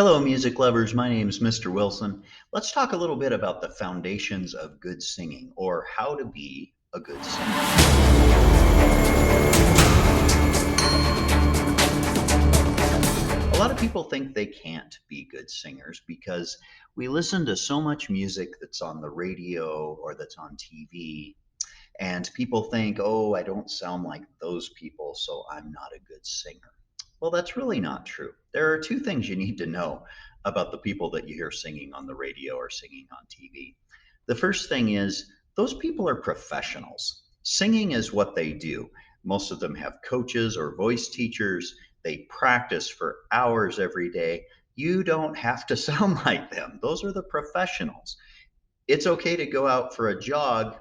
Hello, music lovers. My name is Mr. Wilson. Let's talk a little bit about the foundations of good singing or how to be a good singer. A lot of people think they can't be good singers because we listen to so much music that's on the radio or that's on TV, and people think, oh, I don't sound like those people, so I'm not a good singer. Well, that's really not true. There are two things you need to know about the people that you hear singing on the radio or singing on TV. The first thing is those people are professionals. Singing is what they do. Most of them have coaches or voice teachers. They practice for hours every day. You don't have to sound like them. Those are the professionals. It's okay to go out for a jog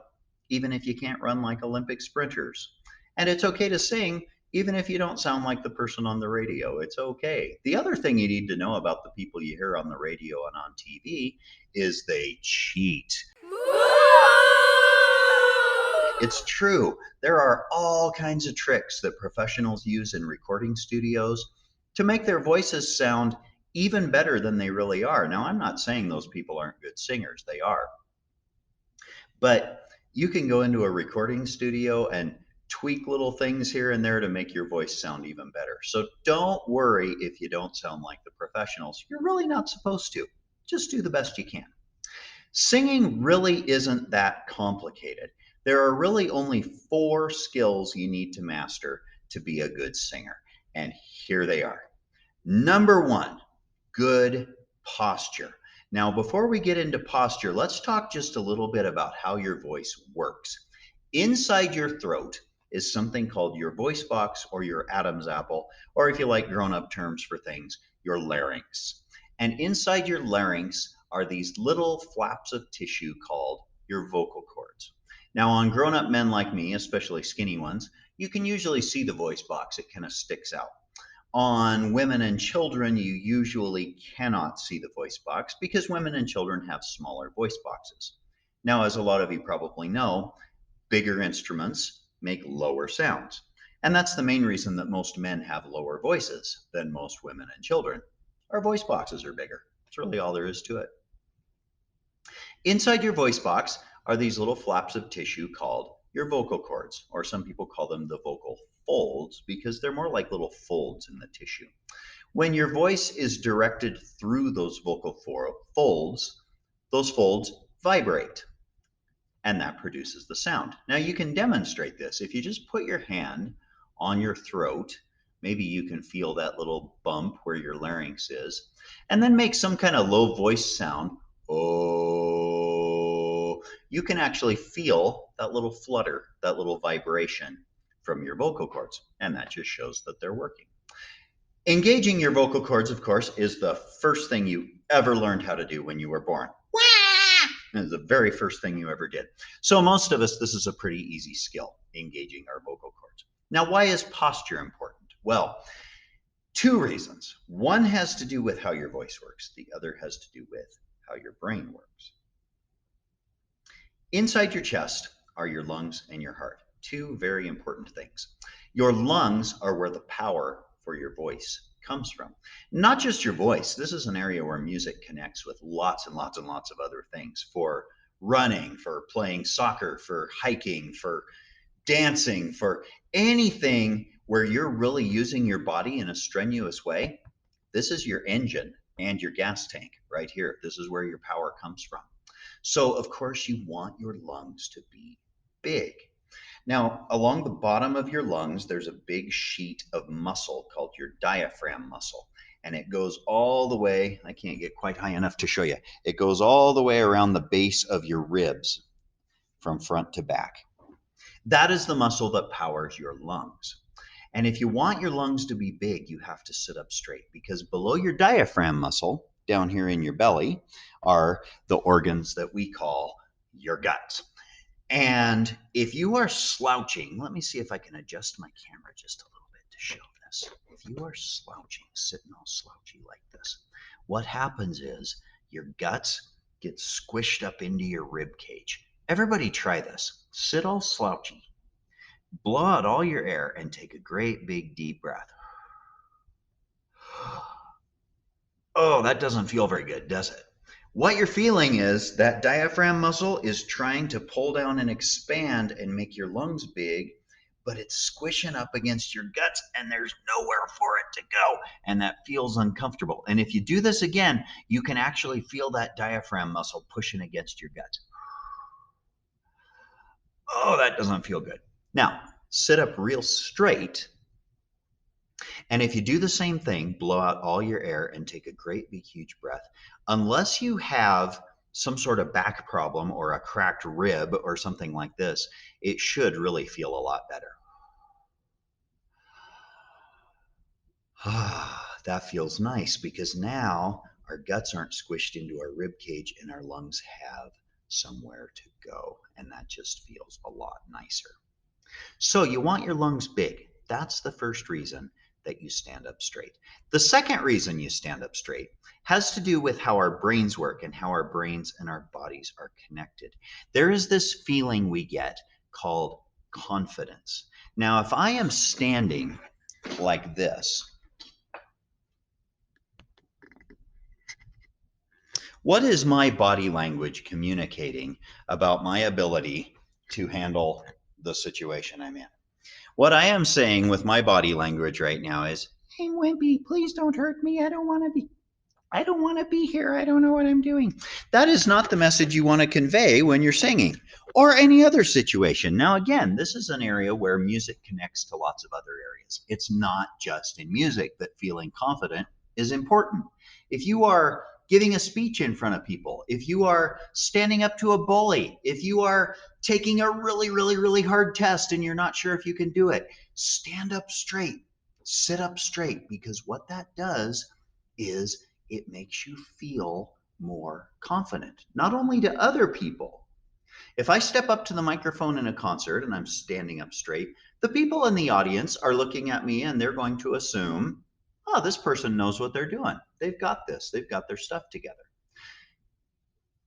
even if you can't run like Olympic sprinters. And it's okay to sing even if you don't sound like the person on the radio. It's okay. The other thing you need to know about the people you hear on the radio and on TV is they cheat. It's true. There are all kinds of tricks that professionals use in recording studios to make their voices sound even better than they really are. Now, I'm not saying those people aren't good singers, they are. But you can go into a recording studio and tweak little things here and there to make your voice sound even better. So don't worry if you don't sound like the professionals. You're really not supposed to. Just do the best you can. Singing really isn't that complicated. There are really only four skills you need to master to be a good singer. And here they are. Number one, good posture. Now, before we get into posture, let's talk just a little bit about how your voice works. Inside your throat is something called your voice box or your Adam's apple, or if you like grown up terms for things, your larynx. And inside your larynx are these little flaps of tissue called your vocal cords. Now, on grown up men like me, especially skinny ones, you can usually see the voice box, it kind of sticks out. On women and children, you usually cannot see the voice box because women and children have smaller voice boxes. Now, as a lot of you probably know, bigger instruments make lower sounds. And that's the main reason that most men have lower voices than most women and children. Our voice boxes are bigger. That's really all there is to it. Inside your voice box are these little flaps of tissue called your vocal cords, or some people call them the vocal folds because they're more like little folds in the tissue. When your voice is directed through those vocal folds, those folds vibrate and that produces the sound. Now you can demonstrate this. If you just put your hand on your throat, maybe you can feel that little bump where your larynx is, and then make some kind of low voice sound. Oh, you can actually feel that little flutter, that little vibration from your vocal cords, and that just shows that they're working. Engaging your vocal cords, of course, is the first thing you ever learned how to do when you were born. It's the very first thing you ever did. So most of us, this is a pretty easy skill, engaging our vocal cords. Now, why is posture important? Well, two reasons. One has to do with how your voice works. The other has to do with how your brain works. Inside your chest are your lungs and your heart. Two very important things. Your lungs are where the power for your voice comes from. Not just your voice. This is an area where music connects with lots and lots and lots of other things for running, for playing soccer, for hiking, for dancing, for anything where you're really using your body in a strenuous way. This is your engine and your gas tank right here. This is where your power comes from. So, of course, you want your lungs to be big. Now, along the bottom of your lungs, there's a big sheet of muscle called your diaphragm muscle. And it goes all the way, I can't get quite high enough to show you. It goes all the way around the base of your ribs from front to back. That is the muscle that powers your lungs. And if you want your lungs to be big, you have to sit up straight because below your diaphragm muscle, down here in your belly, are the organs that we call your guts. And if you are slouching, let me see if I can adjust my camera just a little bit to show this. If you are slouching, sitting all slouchy like this, what happens is your guts get squished up into your rib cage. Everybody try this. Sit all slouchy, blow out all your air, and take a great big deep breath. Oh, that doesn't feel very good, does it? What you're feeling is that diaphragm muscle is trying to pull down and expand and make your lungs big, but it's squishing up against your guts and there's nowhere for it to go. And that feels uncomfortable. And if you do this again, you can actually feel that diaphragm muscle pushing against your guts. Oh, that doesn't feel good. Now, sit up real straight. And if you do the same thing, blow out all your air and take a great big huge breath, unless you have some sort of back problem or a cracked rib or something like this, it should really feel a lot better. That feels nice because now our guts aren't squished into our rib cage and our lungs have somewhere to go. And that just feels a lot nicer. So you want your lungs big. That's the first reason that you stand up straight. The second reason you stand up straight has to do with how our brains work and how our brains and our bodies are connected. There is this feeling we get called confidence. Now, if I am standing like this, what is my body language communicating about my ability to handle the situation I'm in? What I am saying with my body language right now is, "Hey, Wimpy, please don't hurt me. I don't want to be here. I don't know what I'm doing." That is not the message you want to convey when you're singing or any other situation. Now, again, this is an area where music connects to lots of other areas. It's not just in music that feeling confident is important. If you are giving a speech in front of people, if you are standing up to a bully, if you are taking a really, really, really hard test and you're not sure if you can do it, stand up straight, sit up straight, because what that does is it makes you feel more confident, not only to other people. If I step up to the microphone in a concert and I'm standing up straight, the people in the audience are looking at me and they're going to assume, oh, this person knows what they're doing. They've got this, they've got their stuff together.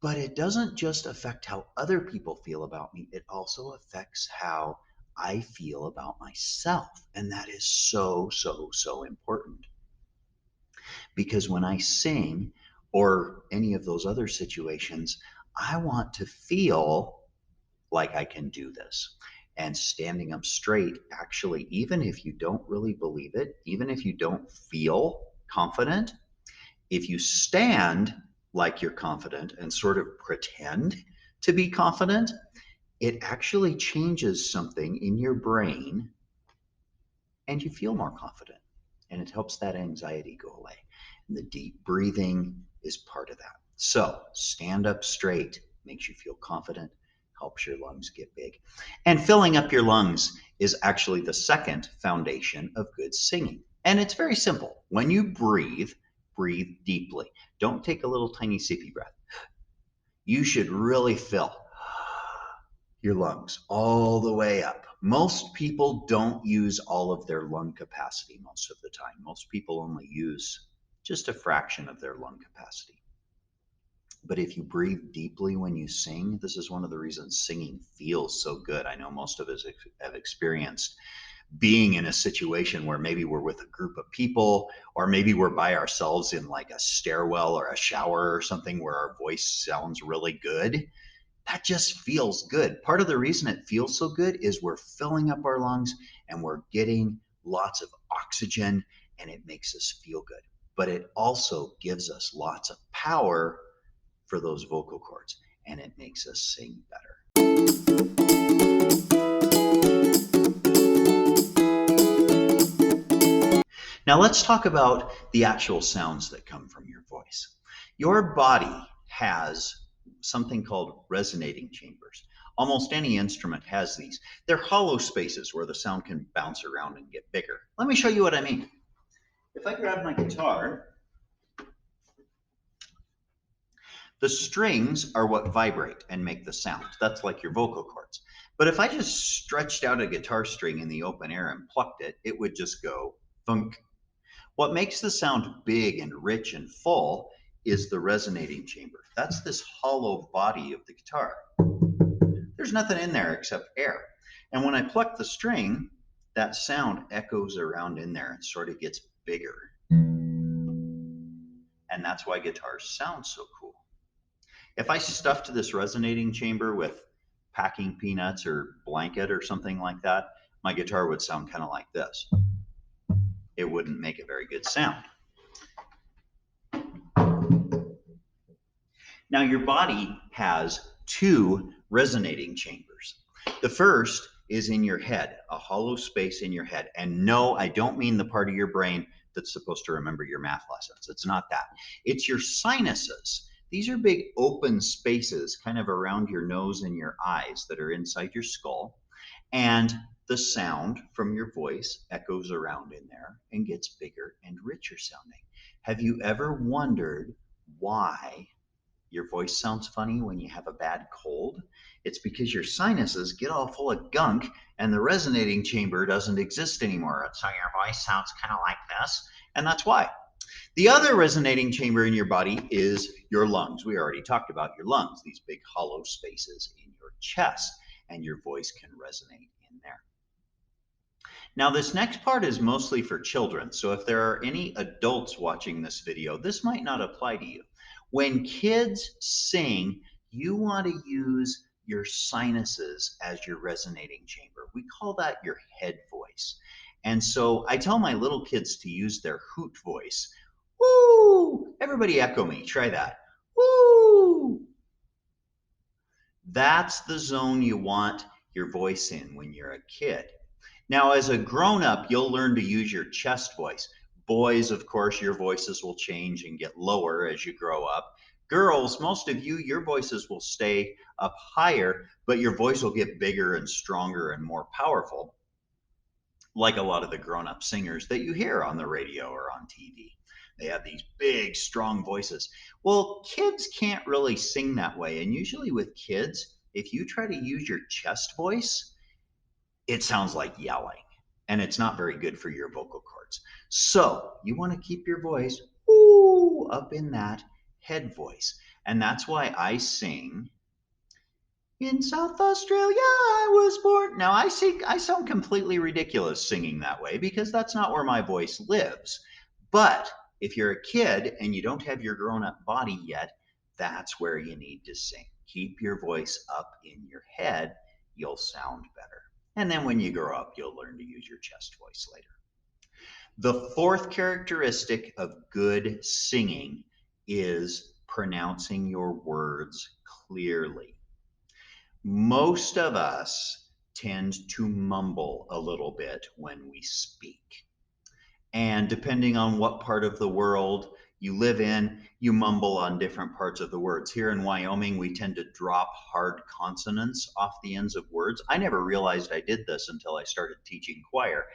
But it doesn't just affect how other people feel about me, it also affects how I feel about myself. And that is so, so, so important. Because when I sing or any of those other situations, I want to feel like I can do this. And standing up straight, actually, even if you don't really believe it, even if you don't feel confident, if you stand like you're confident and sort of pretend to be confident, it actually changes something in your brain and you feel more confident. And it helps that anxiety go away. And the deep breathing is part of that. So stand up straight makes you feel confident, helps your lungs get big. And filling up your lungs is actually the second foundation of good singing. And it's very simple. When you breathe, breathe deeply. Don't take a little tiny sippy breath. You should really fill your lungs all the way up. Most people don't use all of their lung capacity most of the time. Most people only use just a fraction of their lung capacity. But if you breathe deeply when you sing, this is one of the reasons singing feels so good. I know most of us have experienced being in a situation where maybe we're with a group of people, or maybe we're by ourselves in like a stairwell or a shower or something where our voice sounds really good. That just feels good. Part of the reason it feels so good is we're filling up our lungs and we're getting lots of oxygen and it makes us feel good. But it also gives us lots of power for those vocal cords and it makes us sing better. Now let's talk about the actual sounds that come from your voice. Your body has something called resonating chambers. Almost any instrument has these. They're hollow spaces where the sound can bounce around and get bigger. Let me show you what I mean. If I grab my guitar, the strings are what vibrate and make the sound. That's like your vocal cords. But if I just stretched out a guitar string in the open air and plucked it, it would just go thunk. What makes the sound big and rich and full is the resonating chamber. That's this hollow body of the guitar. There's nothing in there except air. And when I pluck the string, that sound echoes around in there and sort of gets bigger. And that's why guitars sound so cool. If I stuffed this resonating chamber with packing peanuts or blanket or something like that, my guitar would sound kind of like this. It wouldn't make a very good sound. Now, your body has two resonating chambers. The first is in your head, a hollow space in your head. And no, I don't mean the part of your brain that's supposed to remember your math lessons. It's not that. It's your sinuses. These are big open spaces kind of around your nose and your eyes that are inside your skull. And the sound from your voice echoes around in there and gets bigger and richer sounding. Have you ever wondered why your voice sounds funny when you have a bad cold? It's because your sinuses get all full of gunk and the resonating chamber doesn't exist anymore. So your voice sounds kind of like this, and that's why. The other resonating chamber in your body is your lungs. We already talked about your lungs, these big hollow spaces in your chest, and your voice can resonate in there. Now, this next part is mostly for children, so if there are any adults watching this video, this might not apply to you. When kids sing, you want to use your sinuses as your resonating chamber. We call that your head voice. And so I tell my little kids to use their hoot voice. Woo! Everybody echo me. Try that. Woo! That's the zone you want your voice in when you're a kid. Now, as a grown-up, you'll learn to use your chest voice. Boys, of course, your voices will change and get lower as you grow up. Girls, most of you, your voices will stay up higher, but your voice will get bigger and stronger and more powerful, like a lot of the grown-up singers that you hear on the radio or on TV. They have these big, strong voices. Well, kids can't really sing that way. And usually with kids, if you try to use your chest voice, it sounds like yelling, and it's not very good for your vocal cords. So you want to keep your voice ooh, up in that head voice. And that's why I sing, "In South Australia I was born." Now I sound completely ridiculous singing that way because that's not where my voice lives. But if you're a kid and you don't have your grown-up body yet, that's where you need to sing. Keep your voice up in your head, you'll sound better. And then when you grow up, you'll learn to use your chest voice later. The fourth characteristic of good singing is pronouncing your words clearly. Most of us tend to mumble a little bit when we speak. And depending on what part of the world you live in, you mumble on different parts of the words. Here in Wyoming, we tend to drop hard consonants off the ends of words. I never realized I did this until I started teaching choir.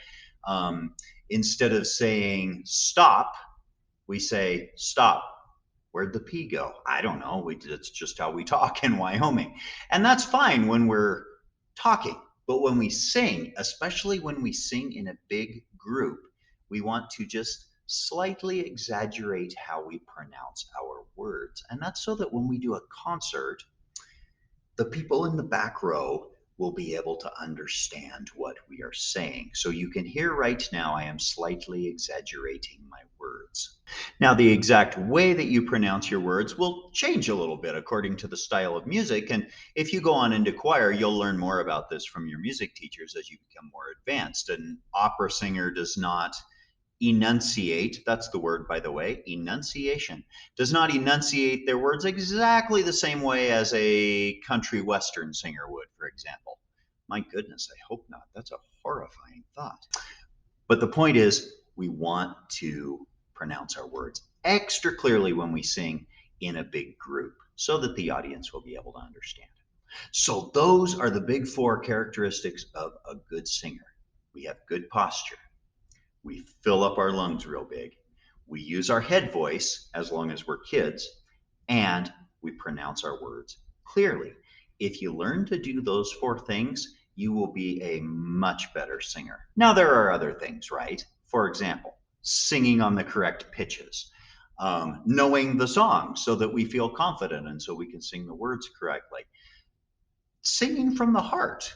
Instead of saying stop, we say stop. Where'd the P go? I don't know. It's just how we talk in Wyoming. And that's fine when we're talking. But when we sing, especially when we sing in a big group, we want to just slightly exaggerate how we pronounce our words. And that's so that when we do a concert, the people in the back row will be able to understand what we are saying. So you can hear right now I am slightly exaggerating my words. Now, the exact way that you pronounce your words will change a little bit according to the style of music. And if you go on into choir, you'll learn more about this from your music teachers as you become more advanced. An opera singer does not enunciate, that's the word, by the way, enunciation, does not enunciate their words exactly the same way as a country western singer would, for example. My goodness, I hope not. That's a horrifying thought. But the point is, we want to pronounce our words extra clearly when we sing in a big group so that the audience will be able to understand. So those are the big four characteristics of a good singer. We have good posture. We fill up our lungs real big. We use our head voice as long as we're kids, and we pronounce our words clearly. If you learn to do those four things, you will be a much better singer. Now, there are other things, right? For example, singing on the correct pitches, knowing the song so that we feel confident and so we can sing the words correctly, singing from the heart,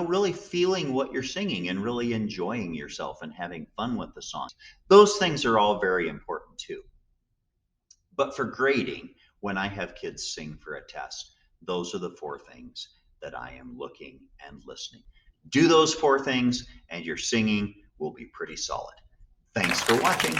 really feeling what you're singing and really enjoying yourself and having fun with the song. Those things are all very important too. But for grading, when I have kids sing for a test, those are the four things that I am looking and listening. Do those four things, and your singing will be pretty solid. Thanks for watching.